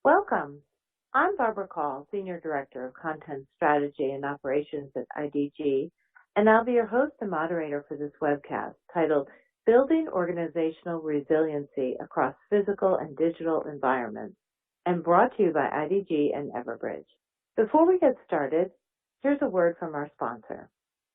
Welcome. I'm Barbara Call, Senior Director of Content Strategy and Operations at IDG, and I'll be your host and moderator for this webcast titled Building Organizational Resiliency Across Physical and Digital Environments, and brought to you by IDG and Everbridge. Before we get started, here's a word from our sponsor.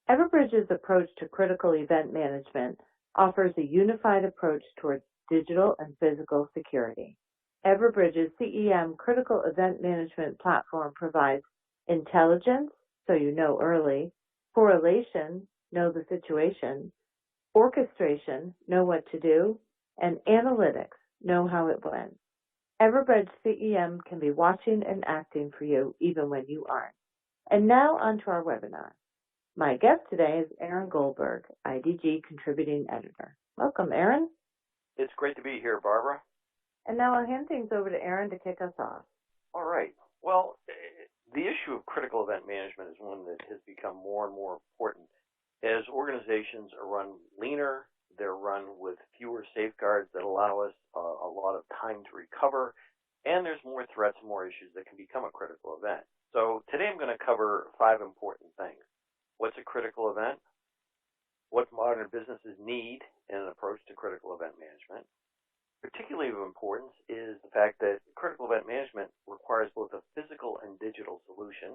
Everbridge's approach to critical event management offers a unified approach towards digital and physical security. Everbridge's CEM critical event management platform provides intelligence, so you know early, correlation, know the situation, orchestration, know what to do, and analytics, know how it went. Everbridge CEM can be watching and acting for you even when you aren't. And now on to our webinar. My guest today is Aaron Goldberg, IDG Contributing Editor. Welcome, Aaron. It's great to be here, Barbara. And now I'll hand things over to Aaron to kick us off. All right. Well, the issue of critical event management is one that has become more and more important. As organizations are run leaner, they're run with fewer safeguards that allow us a lot of time to recover, and there's more threats and more issues that can become a critical event. So today I'm going to cover 5 important things. What's a critical event? What modern businesses need in an approach to critical event management? Particularly of importance is the fact that critical event management requires both a physical and digital solution.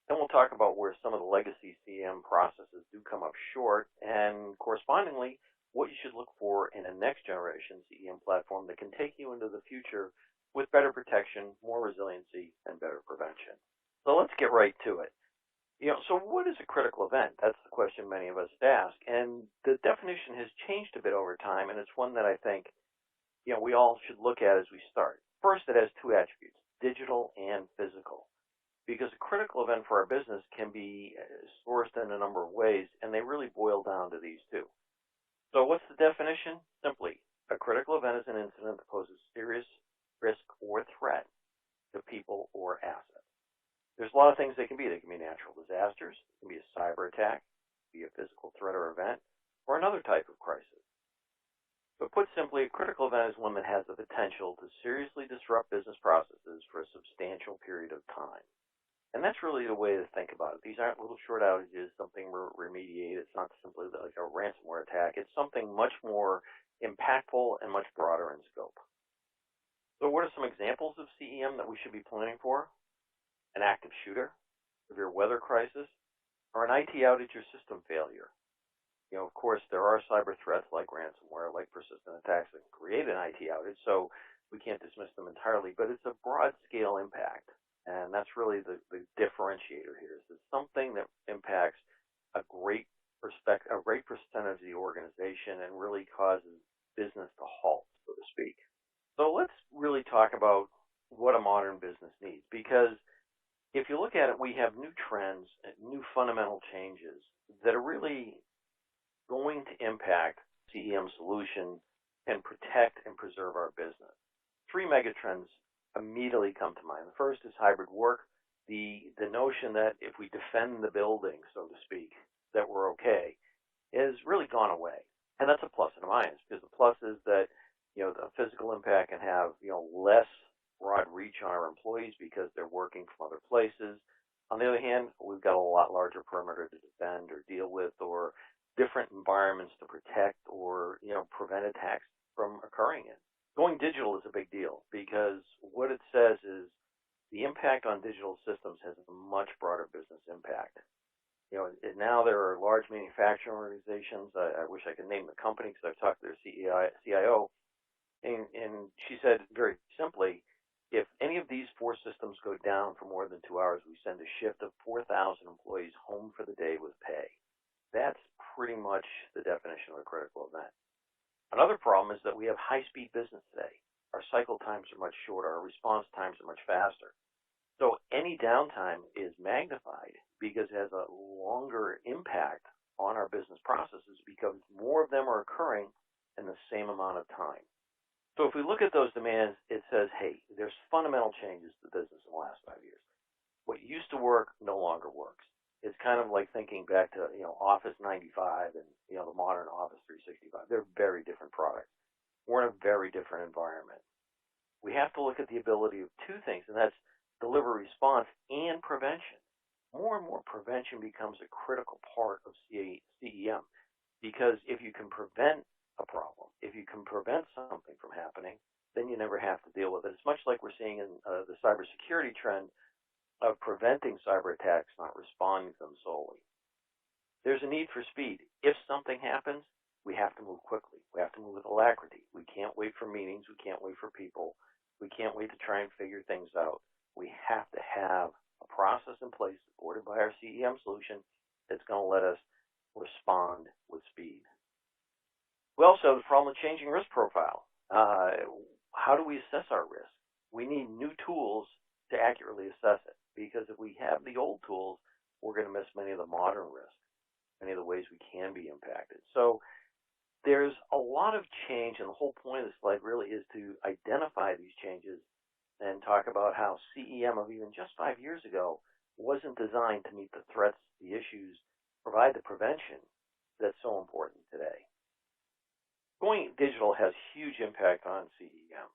Then we'll talk about where some of the legacy CEM processes do come up short, and correspondingly, what you should look for in a next generation CEM platform that can take you into the future with better protection, more resiliency, and better prevention. So let's get right to it. So what is a critical event? That's the question many of us ask, and the definition has changed a bit over time, and it's one that I think we all should look at as we start. First, it has 2 attributes, digital and physical, because a critical event for our business can be sourced in a number of ways, and they really boil down to these 2. So what's the definition? Simply, a critical event is an incident that poses serious risk or threat to people or assets. There's a lot of things they can be. They can be natural disasters, it can be a cyber attack, it can be a physical threat or event, or another type of crisis. But put simply, a critical event is one that has the potential to seriously disrupt business processes for a substantial period of time. And that's really the way to think about it. These aren't little short outages, something we remediate. It's not simply like a ransomware attack. It's something much more impactful and much broader in scope. So what are some examples of CEM that we should be planning for? An active shooter, severe weather crisis, or an IT outage or system failure. Of course, there are cyber threats like ransomware, like persistent attacks that create an IT outage, so we can't dismiss them entirely, but it's a broad-scale impact, and that's really the differentiator here. It's something that impacts a great percentage of the organization and really causes business to halt, so to speak. So let's really talk about what a modern business needs, because if you look at it, we have new trends and new fundamental changes that are really going to impact CEM solution and protect and preserve our business. 3 megatrends immediately come to mind. The first is hybrid work. The notion that if we defend the building, so to speak, that we're okay, has really gone away. And that's a plus and a minus, because the plus is that the physical impact can have less broad reach on our employees because they're working from other places. On the other hand, we've got a lot larger perimeter to defend or deal with, or different environments to protect or prevent attacks from occurring in. Going digital is a big deal because what it says is the impact on digital systems has a much broader business impact. Now there are large manufacturing organizations. I wish I could name the company because I've talked to their CIO, and she said very simply, if any of these 4 systems go down for more than 2 hours, we send a shift of 4,000 employees home for the day with pay. That's pretty much the definition of a critical event. Another problem is that we have high-speed business today. Our cycle times are much shorter. Our response times are much faster. So any downtime is magnified because it has a longer impact on our business processes because more of them are occurring in the same amount of time. So if we look at those demands, it says, hey, there's fundamental changes to the business in the last 5 years. What used to work no longer works. It's kind of like thinking back to, Office 95 and, the modern Office 365. They're very different products. We're in a very different environment. We have to look at the ability of two things, and that's deliver response and prevention. More and more prevention becomes a critical part of CEM, because if you can prevent a problem, if you can prevent something from happening, then you never have to deal with it. It's much like we're seeing in the cybersecurity trend of preventing cyber attacks, not responding to them solely. There's a need for speed. If something happens, we have to move quickly. We have to move with alacrity. We can't wait for meetings. We can't wait for people. We can't wait to try and figure things out. We have to have a process in place supported by our CEM solution that's going to let us respond with speed. We also have the problem of changing risk profile. How do we assess our risk? We need new tools to accurately assess it, because if we have the old tools, we're going to miss many of the modern risks, many of the ways we can be impacted. So there's a lot of change, and the whole point of this slide really is to identify these changes and talk about how CEM of even just 5 years ago wasn't designed to meet the threats, the issues, provide the prevention that's so important today. Going digital has huge impact on CEM.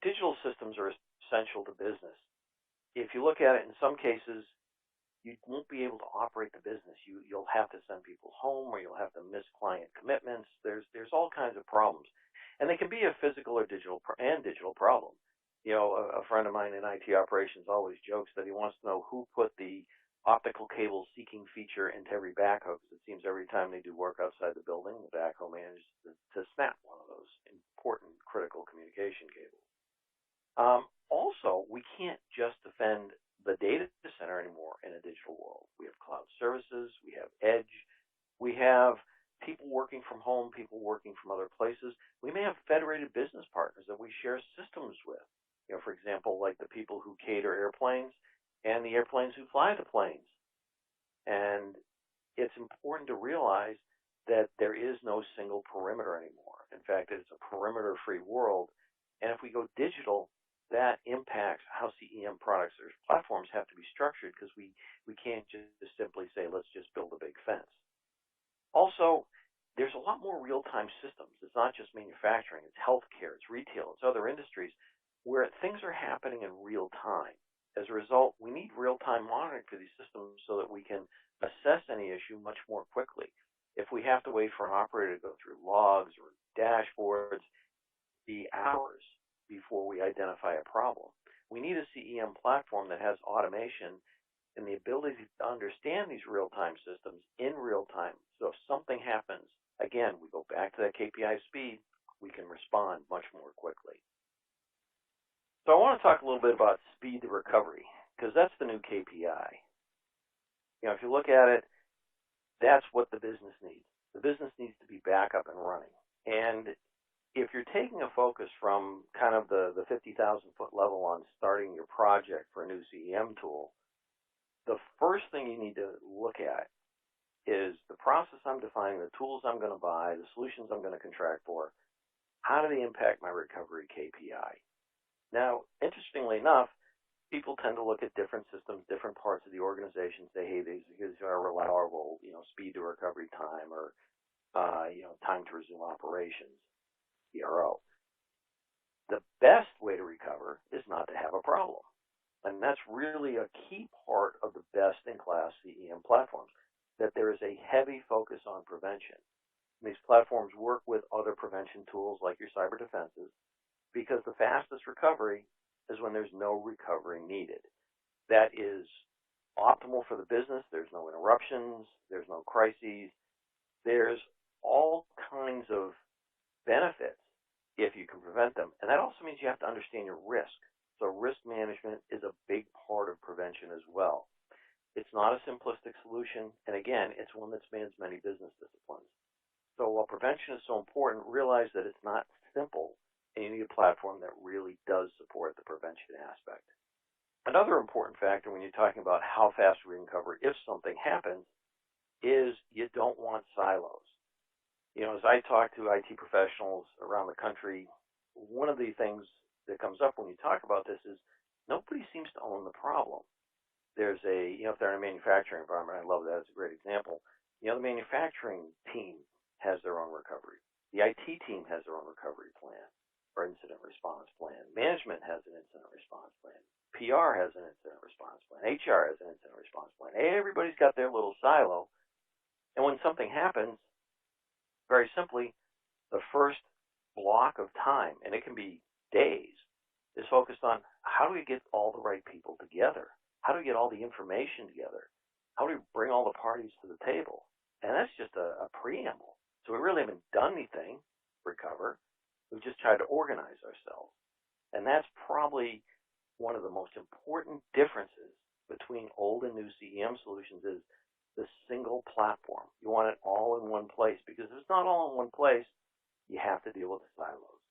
Digital systems are essential to business. If you look at it, in some cases, you won't be able to operate the business. You'll have to send people home, or you'll have to miss client commitments. There's all kinds of problems, and they can be a physical or digital problem. A friend of mine in IT operations always jokes that he wants to know who put the optical cable seeking feature into every backhoe, because it seems every time they do work outside the building, the backhoe manages to snap one of those important critical communication cables. Also, we can't just defend the data center anymore in a digital world. We have cloud services, we have edge, we have people working from home, people working from other places. We may have federated business partners that we share systems with. For example, like the people who cater airplanes and the airplanes who fly the planes. And it's important to realize that there is no single perimeter anymore. In fact, it's a perimeter-free world. And if we go digital, that impacts how CEM products or platforms have to be structured, because we can't just simply say, let's just build a big fence. Also, there's a lot more real-time systems. It's not just manufacturing. It's healthcare. It's retail. It's other industries where things are happening in real time. As a result, we need real-time monitoring for these systems so that we can assess any issue much more quickly. If we have to wait for an operator to go through logs or dashboards, be hours before we identify a problem. We need a CEM platform that has automation and the ability to understand these real-time systems in real time. So if something happens, again, we go back to that KPI speed, we can respond much more quickly. So I want to talk a little bit about speed to recovery, because that's the new KPI. If you look at it, that's what the business needs. The business needs to be back up and running. And if you're taking a focus from kind of the 50,000-foot level on starting your project for a new CEM tool, the first thing you need to look at is the process I'm defining, the tools I'm going to buy, the solutions I'm going to contract for. How do they impact my recovery KPI? Now, interestingly enough, people tend to look at different systems, different parts of the organization, say, hey, these are reliable, speed to recovery time, or time to resume operations, PRO. The best way to recover is not to have a problem. And that's really a key part of the best-in-class CEM platforms, that there is a heavy focus on prevention. And these platforms work with other prevention tools like your cyber defenses, because the fastest recovery is when there's no recovery needed. That is optimal for the business. There's no interruptions. There's no crises. There's all kinds of benefits if you can prevent them. And that also means you have to understand your risk. So risk management is a big part of prevention as well. It's not a simplistic solution. And again, it's one that spans many business disciplines. So while prevention is so important, realize that it's not simple, and you need a platform that really does support the prevention aspect. Another important factor when you're talking about how fast we can recover if something happens is you don't want silos. As I talk to IT professionals around the country, one of the things that comes up when you talk about this is nobody seems to own the problem. There's if they're in a manufacturing environment, I love that as a great example. The manufacturing team has their own recovery. The IT team has their own recovery plan. or incident response plan. Management has an incident response plan. PR has an incident response plan. HR has an incident response plan. Everybody's got their little silo. And when something happens, very simply, the first block of time, and it can be days, is focused on how do we get all the right people together? How do we get all the information together? How do we bring all the parties to the table? And that's just a preamble. So we really haven't done anything to recover. We've just tried to organize ourselves. And that's probably one of the most important differences between old and new CEM solutions is the single platform. You want it all in one place, because if it's not all in one place, you have to deal with the silos.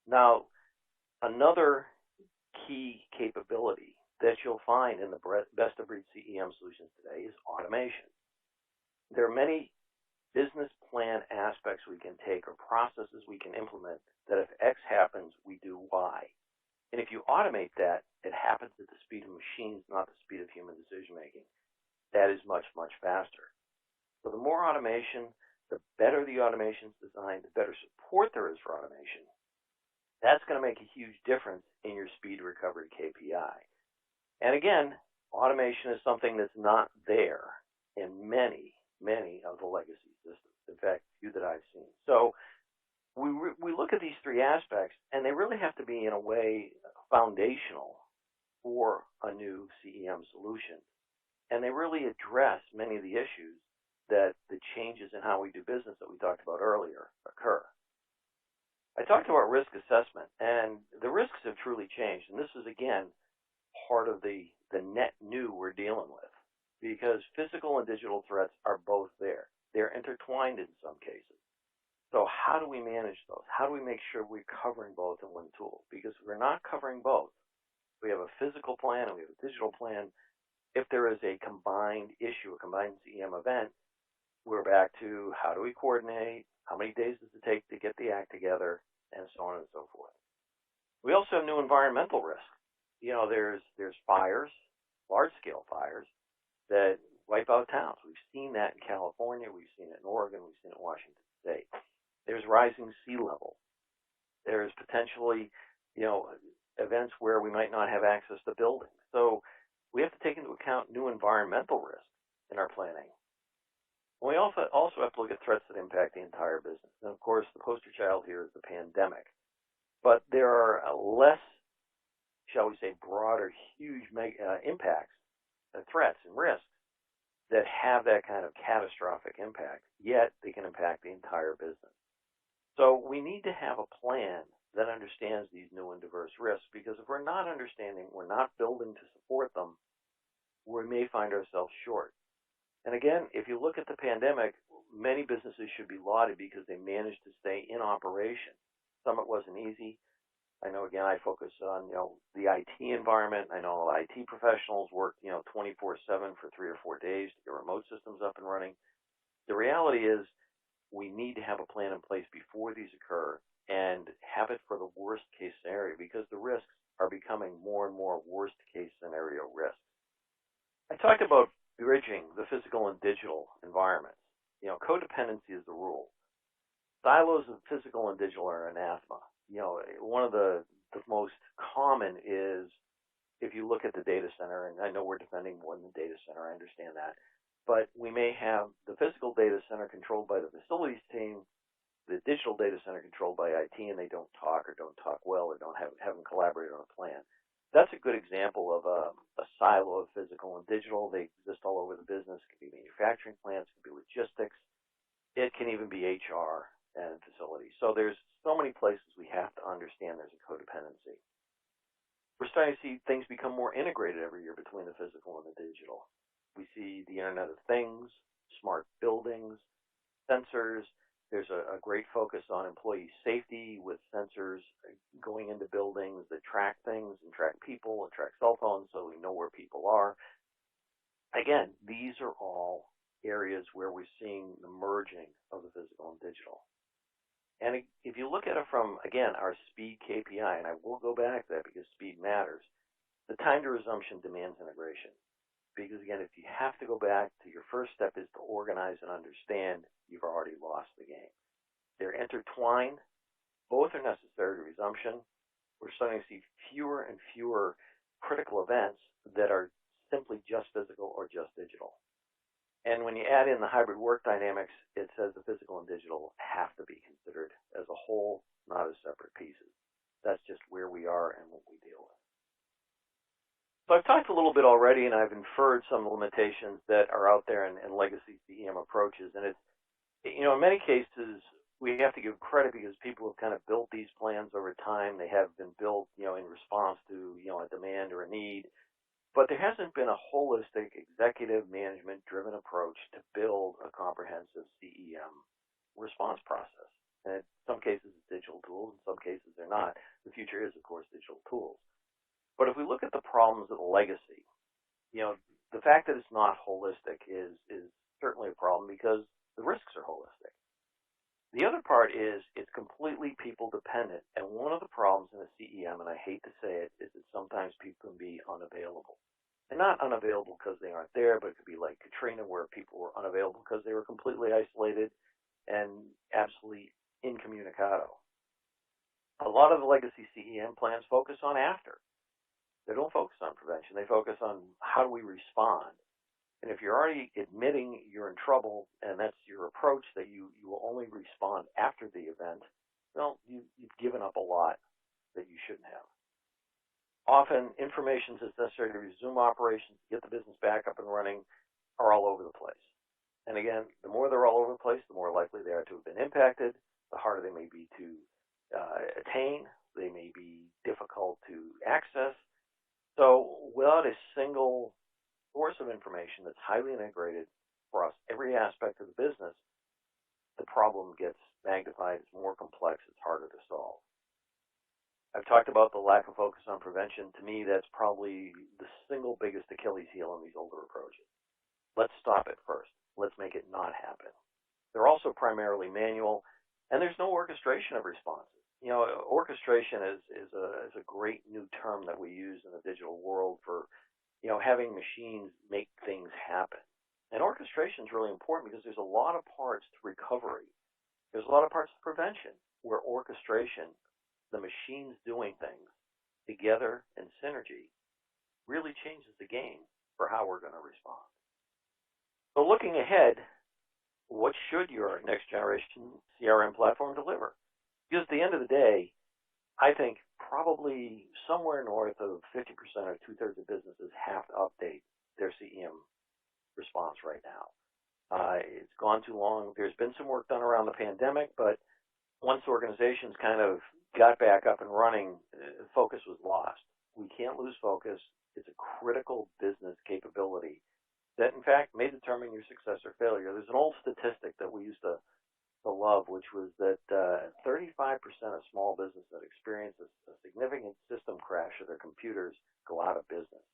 Now, another key capability that you'll find in the best-of-breed CEM solutions today is automation. There are many business plan aspects we can take or processes we can implement that if X happens, we do Y. And if you automate that, it happens at the speed of machines, not the speed of human decision-making. That is much, much faster. So the more automation, the better the automation is designed, the better support there is for automation. That's going to make a huge difference in your speed recovery KPI. And again, automation is something that's not there in many, many of the legacy systems. In fact, few that I've seen. So we look at these three aspects, and they really have to be, in a way, foundational for a new CEM solution. And they really address many of the issues that the changes in how we do business that we talked about earlier occur. I talked about risk assessment, and the risks have truly changed. And this is, again, part of the net new we're dealing with, because physical and digital threats are both there. They're intertwined in some cases. So how do we manage those? How do we make sure we're covering both in one tool? Because if we're not covering both, we have a physical plan and we have a digital plan. If there is a combined issue, a combined CEM event, we're back to how do we coordinate, how many days does it take to get the act together, and so on and so forth. We also have new environmental risk. You know, there's fires, large-scale fires, that wipe out towns. We've seen that in California. We've seen it in Oregon. We've seen it in Washington State. There's rising sea level. There's potentially, events where we might not have access to buildings. So we have to take into account new environmental risk in our planning. And we also have to look at threats that impact the entire business. And of course, the poster child here is the pandemic. But there are less, shall we say, broader, huge impacts, threats and risks that have that kind of catastrophic impact, yet they can impact the entire business. So we need to have a plan that understands these new and diverse risks, because if we're not understanding, we're not building to support them, we may find ourselves short. And again, if you look at the pandemic, many businesses should be lauded because they managed to stay in operation. Some it wasn't easy. I know, again, I focus on, the IT environment. I know IT professionals work, 24/7 for 3 or 4 days to get remote systems up and running. The reality is we need to have a plan in place before these occur and have it for the worst case scenario, because the risks are becoming more and more worst case scenario risks. I talked about bridging the physical and digital environments. Codependency is the rule. Silos of physical and digital are anathema. One of the most common is if you look at the data center, and I know we're defending more than the data center, I understand that, but we may have the physical data center controlled by the facilities team, the digital data center controlled by IT, and they don't talk well or haven't collaborated on a plan. That's a good example of a silo of physical and digital. They exist all over the business. It can be manufacturing plants, it can be logistics, it can even be HR and facilities. So there's so many places we have to understand there's a codependency. We're starting to see things become more integrated every year between the physical and the digital. We see the Internet of Things, smart buildings, sensors. There's a great focus on employee safety with sensors going into buildings that track things and track people and track cell phones so we know where people are. Again, these are all areas where we're seeing the merging of the physical and digital. And if you look at it from, again, our speed KPI, and I will go back to that because speed matters, the time to resumption demands integration. Because, again, if you have to go back to your first step is to organize and understand, you've already lost the game. They're intertwined, both are necessary to resumption. We're starting to see fewer and fewer critical events that are simply just physical or just digital. And when you add in the hybrid work dynamics, it says the physical and digital have to be considered as a whole, not as separate pieces. That's just where we are and what we deal with. So I've talked a little bit already, and I've inferred some limitations that are out there in legacy CEM approaches. And it's, in many cases, we have to give credit because people have kind of built these plans over time. They have been built, in response to, a demand or a need. But there hasn't been a holistic executive management-driven approach to build a comprehensive CEM response process. And in some cases, it's digital tools. In some cases, they're not. The future is, of course, digital tools. But if we look at the problems of the legacy, the fact that it's not holistic is certainly a problem because the risks are holistic. The other part is it's completely people dependent. And one of the problems in a CEM, and I hate to say it, is that sometimes people can be unavailable. And not unavailable because they aren't there, but it could be like Katrina where people were unavailable because they were completely isolated and absolutely incommunicado. A lot of the legacy CEM plans focus on after. They don't focus on prevention. They focus on how do we respond. And if you're already admitting you're in trouble and that's your approach, that you will only respond after the event, well, you've given up a lot that you shouldn't have. Often, information that's necessary to resume operations, get the business back up and running, are all over the place. And again, the more they're all over the place, the more likely they are to have been impacted, the harder they may be to attain, they may be difficult to access. So without a single source of information that's highly integrated across every aspect of the business, the problem gets magnified, it's more complex, it's harder to solve. I've talked about the lack of focus on prevention. To me, that's probably the single biggest Achilles heel in these older approaches. Let's stop it first. Let's make it not happen. They're also primarily manual, and there's no orchestration of responses. Orchestration is a great new term that we use in the digital world for, having machines make things happen. And orchestration is really important because there's a lot of parts to recovery. There's a lot of parts to prevention where orchestration, the machines doing things together in synergy, really changes the game for how we're going to respond. So looking ahead, what should your next generation CRM platform deliver? Because at the end of the day, I think probably somewhere north of 50% or two-thirds of businesses have to update their CEM response right now. It's gone too long. There's been some work done around the pandemic, but once organizations kind of got back up and running, focus was lost. We can't lose focus. It's a critical business capability that, in fact, may determine your success or failure. There's an old statistic that we used to love, which was that 35% of small businesses that experience a significant system crash of their computers go out of business.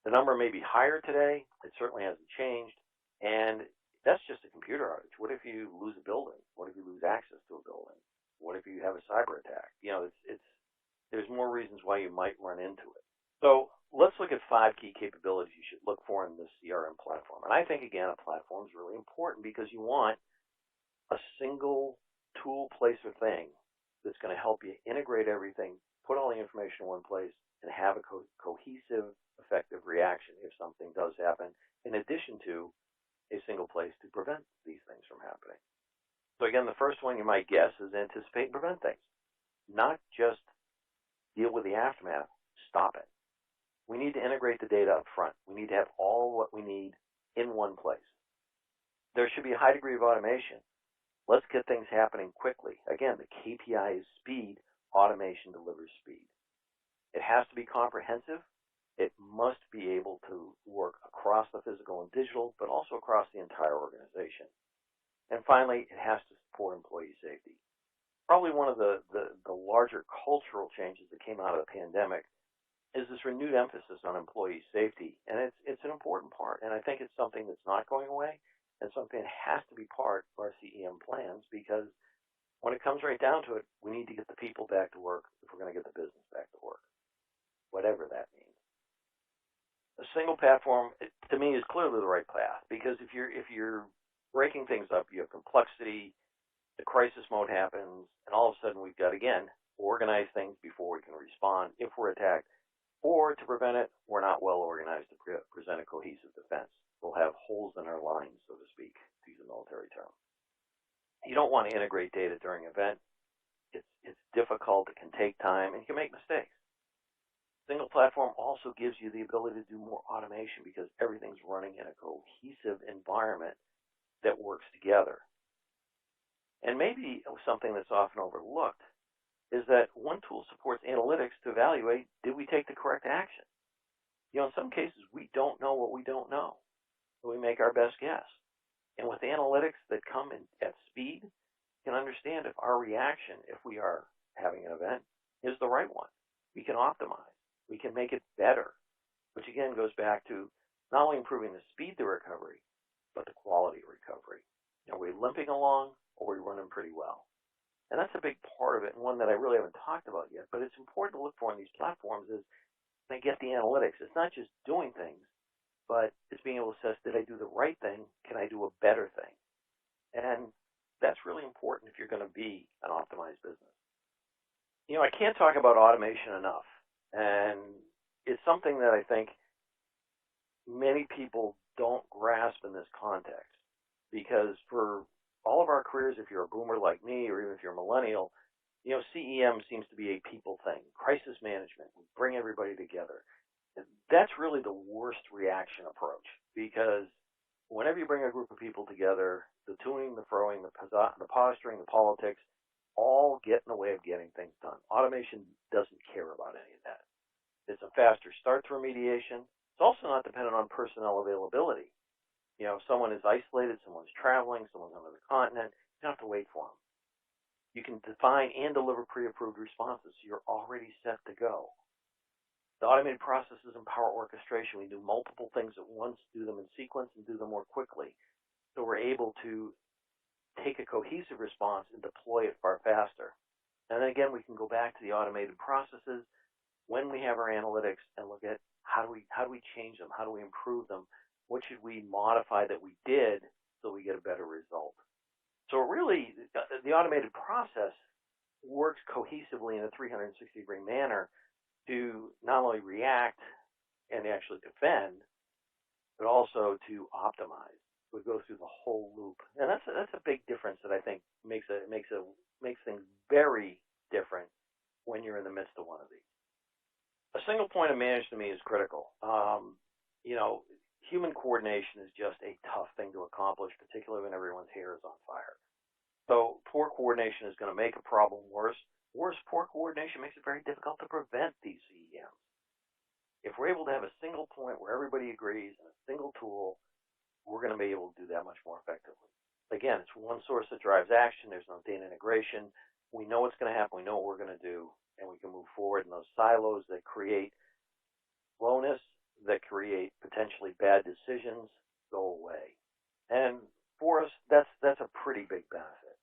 The number may be higher today. It certainly hasn't changed. And that's just a computer outage. What if you lose a building? What if you lose access to a building? What if you have a cyber attack? There's more reasons why you might run into it. So let's look at 5 key capabilities you should look for in this CRM platform. And I think, again, a platform is really important because you want a single tool, place, or thing that's going to help you integrate everything, put all the information in one place, and have a cohesive, effective reaction if something does happen, in addition to a single place to prevent these things from happening. So again, the first one you might guess is anticipate and prevent things. Not just deal with the aftermath, stop it. We need to integrate the data up front. We need to have all what we need in one place. There should be a high degree of automation. Let's get things happening quickly. Again, the KPI is speed. Automation delivers speed. It has to be comprehensive. It must be able to work across the physical and digital, but also across the entire organization. And finally, it has to support employee safety. Probably one of the larger cultural changes that came out of the pandemic is this renewed emphasis on employee safety. And it's an important part. And I think it's something that's not going away and something that has to be part of our CEM plans because when it comes right down to it, we need to get the people back to work if we're going to get the business back to work, whatever that means. A single platform, to me, is clearly the right path because if you're breaking things up, you have complexity, the crisis mode happens, and all of a sudden we've got, again, organize things before we can respond if we're attacked, or to prevent it, we're not well organized to present a cohesive defense. We'll have holes in our lines, so to speak, to use a military term. You don't want to integrate data during an event. It's difficult, it can take time, and you can make mistakes. Single platform also gives you the ability to do more automation because everything's running in a cohesive environment that works together. And maybe something that's often overlooked is that one tool supports analytics to evaluate, did we take the correct action? In some cases, we don't know what we don't know. So we make our best guess. And with analytics that come in at speed, you can understand if our reaction, if we are having an event, is the right one. We can optimize. We can make it better, which again goes back to not only improving the speed of the recovery, but the quality of recovery. Are we limping along, or are we running pretty well? And that's a big part of it, and one that I really haven't talked about yet, but it's important to look for on these platforms is they get the analytics. It's not just doing things, but it's being able to assess, did I do the right thing? Can I do a better thing? And that's really important if you're going to be an optimized business. I can't talk about automation enough, and it's something that I think many people don't grasp in this context, because for all of our careers, if you're a boomer like me, or even if you're a millennial, CEM seems to be a people thing. Crisis management, we bring everybody together. That's really the worst reaction approach, because whenever you bring a group of people together, the tuning, the throwing, the posturing, the politics, all get in the way of getting things done. Automation doesn't care about any of that. It's a faster start to remediation. It's also not dependent on personnel availability. If someone is isolated, someone's traveling, someone's on the continent, you don't have to wait for them. You can define and deliver pre-approved responses, so you're already set to go. The automated processes empower orchestration. We do multiple things at once, do them in sequence, and do them more quickly. So we're able to take a cohesive response and deploy it far faster. And then again, we can go back to the automated processes when we have our analytics and look at how do we change them? How do we improve them? What should we modify that we did so we get a better result? So really, the automated process works cohesively in a 360-degree manner to not only react and actually defend, but also to optimize. We go through the whole loop, and that's a big difference that I think makes things very different when you're in the midst of one of these. A single point of management to me is critical. Human coordination is just a tough thing to accomplish, particularly when everyone's hair is on fire. So poor coordination is going to make a problem worse. Worse, poor coordination makes it very difficult to prevent these CEMs. If we're able to have a single point where everybody agrees and a single tool, we're going to be able to do that much more effectively. Again, it's one source that drives action. There's no data integration. We know what's going to happen. We know what we're going to do, and we can move forward. And those silos that create slowness, that create potentially bad decisions, go away. And for us, that's a pretty big benefit.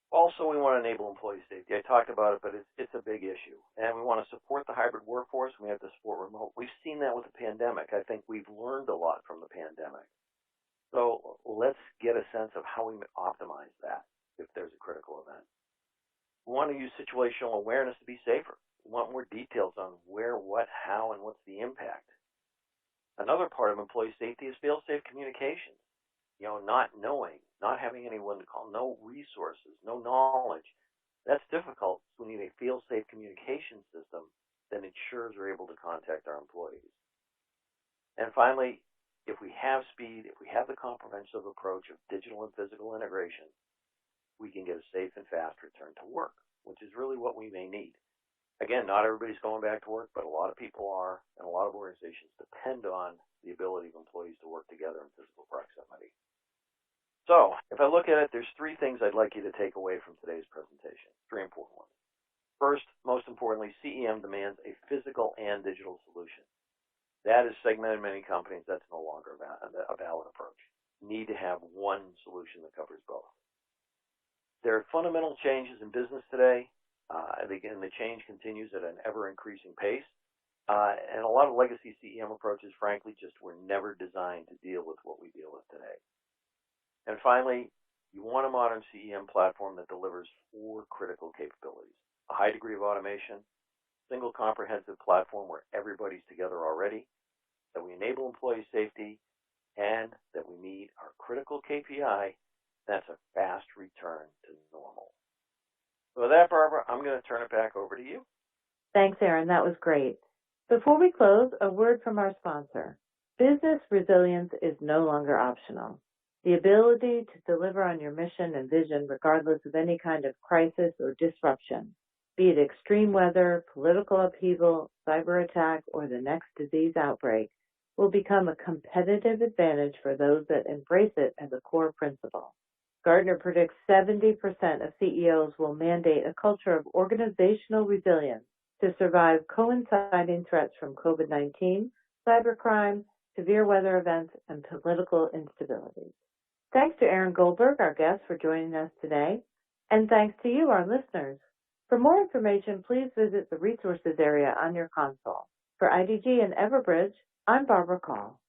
Also, we want to enable employee safety. I talked about it, but it's a big issue. And we want to support the hybrid workforce. We have to support remote. We've seen that with the pandemic. I think we've learned a lot from the pandemic. So let's get a sense of how we optimize that if there's a critical event. We want to use situational awareness to be safer. We want more details on where, what, how, and what's the impact. Another part of employee safety is fail-safe communications. Not knowing, not having anyone to call, no resources, no knowledge. That's difficult. So we need a fail-safe communication system that ensures we're able to contact our employees. And finally, if we have speed, if we have the comprehensive approach of digital and physical integration, we can get a safe and fast return to work, which is really what we may need. Again, not everybody's going back to work, but a lot of people are, and a lot of organizations depend on the ability of employees to work together in physical proximity. So, if I look at it, there's three things I'd like you to take away from today's presentation, three important ones. First, most importantly, CEM demands a physical and digital solution. That is segmented in many companies. That's no longer a valid approach. You need to have one solution that covers both. There are fundamental changes in business today. Again, the change continues at an ever-increasing pace. And a lot of legacy CEM approaches, frankly, just were never designed to deal with what we deal with today. And finally, You want a modern CEM platform that delivers 4 critical capabilities: a high degree of automation, single comprehensive platform where everybody's together already, that we enable employee safety, and that we meet our critical KPI. That's a fast return to normal. So with that, Barbara, I'm going to turn it back over to you. Thanks, Aaron. That was great. Before we close, a word from our sponsor. Business resilience is no longer optional. The ability to deliver on your mission and vision regardless of any kind of crisis or disruption, be it extreme weather, political upheaval, cyber attack, or the next disease outbreak, will become a competitive advantage for those that embrace it as a core principle. Gartner predicts 70% of CEOs will mandate a culture of organizational resilience to survive coinciding threats from COVID-19, cybercrime, severe weather events, and political instability. Thanks to Aaron Goldberg, our guest, for joining us today, and thanks to you, our listeners. For more information, please visit the resources area on your console. For IDG and Everbridge, I'm Barbara Call.